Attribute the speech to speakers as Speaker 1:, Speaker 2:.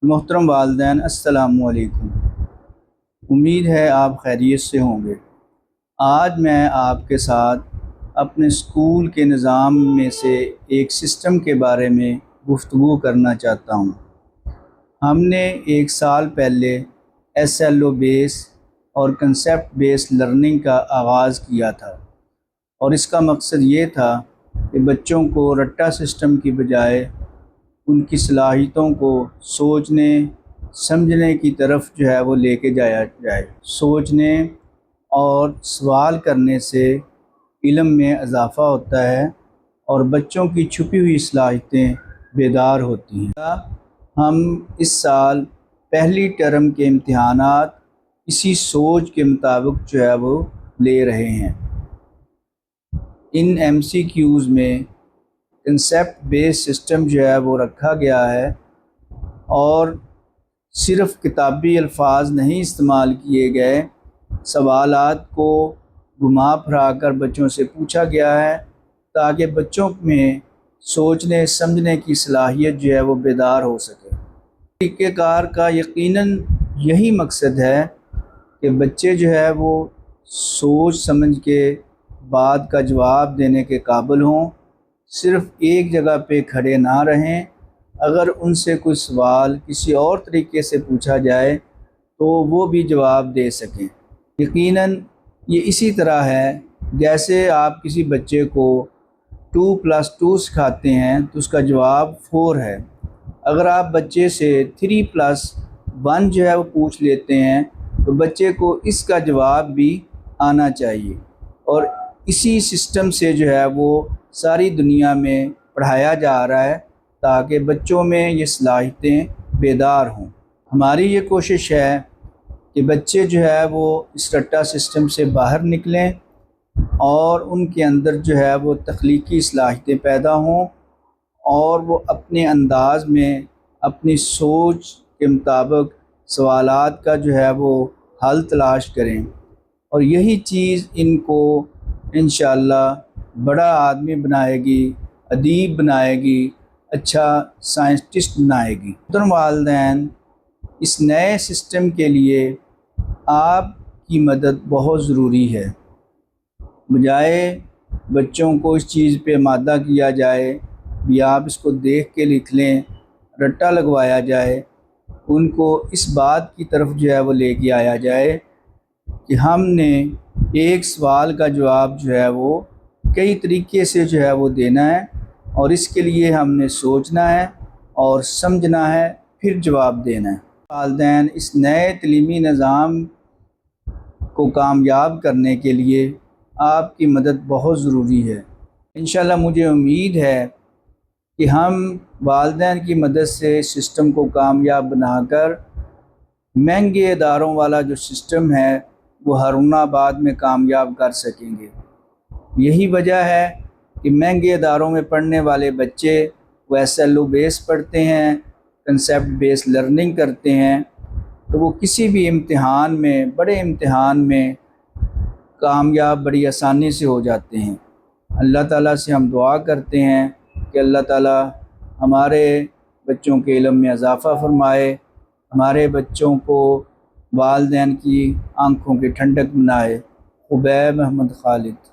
Speaker 1: محترم والدین، السلام علیکم۔ امید ہے آپ خیریت سے ہوں گے۔ آج میں آپ کے ساتھ اپنے اسکول کے نظام میں سے ایک سسٹم کے بارے میں گفتگو کرنا چاہتا ہوں۔ ہم نے ایک سال پہلے SLO بیس اور کنسیپٹ بیس لرننگ کا آغاز کیا تھا، اور اس کا مقصد یہ تھا کہ بچوں کو رٹا سسٹم کی بجائے ان کی صلاحیتوں کو سوچنے سمجھنے کی طرف وہ لے کے جایا جائے۔ سوچنے اور سوال کرنے سے علم میں اضافہ ہوتا ہے اور بچوں کی چھپی ہوئی صلاحیتیں بیدار ہوتی ہیں۔ ہم اس سال پہلی ٹرم کے امتحانات اسی سوچ کے مطابق وہ لے رہے ہیں۔ ان MCQs میں کنسیپٹ بیس سسٹم وہ رکھا گیا ہے، اور صرف کتابی الفاظ نہیں استعمال کیے گئے، سوالات کو گھما پھرا کر بچوں سے پوچھا گیا ہے تاکہ بچوں میں سوچنے سمجھنے کی صلاحیت وہ بیدار ہو سکے۔ طریقہ کار کا یقیناً یہی مقصد ہے کہ بچے وہ سوچ سمجھ کے بات کا جواب دینے کے قابل ہوں، صرف ایک جگہ پہ کھڑے نہ رہیں۔ اگر ان سے کوئی سوال کسی اور طریقے سے پوچھا جائے تو وہ بھی جواب دے سکیں۔ یقیناً یہ اسی طرح ہے جیسے آپ کسی بچے کو 2+2 سکھاتے ہیں تو اس کا جواب 4 ہے۔ اگر آپ بچے سے 3+1 وہ پوچھ لیتے ہیں تو بچے کو اس کا جواب بھی آنا چاہیے، اور اسی سسٹم سے وہ ساری دنیا میں پڑھایا جا رہا ہے تاکہ بچوں میں یہ صلاحیتیں بیدار ہوں۔ ہماری یہ کوشش ہے کہ بچے وہ اس رٹا سسٹم سے باہر نکلیں اور ان کے اندر وہ تخلیقی صلاحیتیں پیدا ہوں، اور وہ اپنے انداز میں اپنی سوچ کے مطابق سوالات کا وہ حل تلاش کریں، اور یہی چیز ان کو انشاءاللہ بڑا آدمی بنائے گی، ادیب بنائے گی، اچھا سائنسٹسٹ بنائے گی۔ محترم والدین، اس نئے سسٹم کے لیے آپ کی مدد بہت ضروری ہے۔ بجائے بچوں کو اس چیز پہ آمادہ کیا جائے بھی آپ اس کو دیکھ کے لکھ لیں، رٹا لگوایا جائے، ان کو اس بات کی طرف وہ لے کے آیا جائے کہ ہم نے ایک سوال کا جواب وہ کئی طریقے سے وہ دینا ہے، اور اس کے لیے ہم نے سوچنا ہے اور سمجھنا ہے، پھر جواب دینا ہے۔ والدین، اس نئے تعلیمی نظام کو کامیاب کرنے کے لیے آپ کی مدد بہت ضروری ہے۔ انشاءاللہ مجھے امید ہے کہ ہم والدین کی مدد سے سسٹم کو کامیاب بنا کر مہنگے اداروں والا جو سسٹم ہے وہ ہرون آباد میں کامیاب کر سکیں گے۔ یہی وجہ ہے کہ مہنگے اداروں میں پڑھنے والے بچے وہ SLO بیس پڑھتے ہیں، کنسیپٹ بیس لرننگ کرتے ہیں، تو وہ کسی بھی امتحان میں، بڑے امتحان میں کامیاب بڑی آسانی سے ہو جاتے ہیں۔ اللہ تعالیٰ سے ہم دعا کرتے ہیں کہ اللہ تعالیٰ ہمارے بچوں کے علم میں اضافہ فرمائے، ہمارے بچوں کو والدین کی آنکھوں کی ٹھنڈک بنائے۔ خبیب محمد خالد۔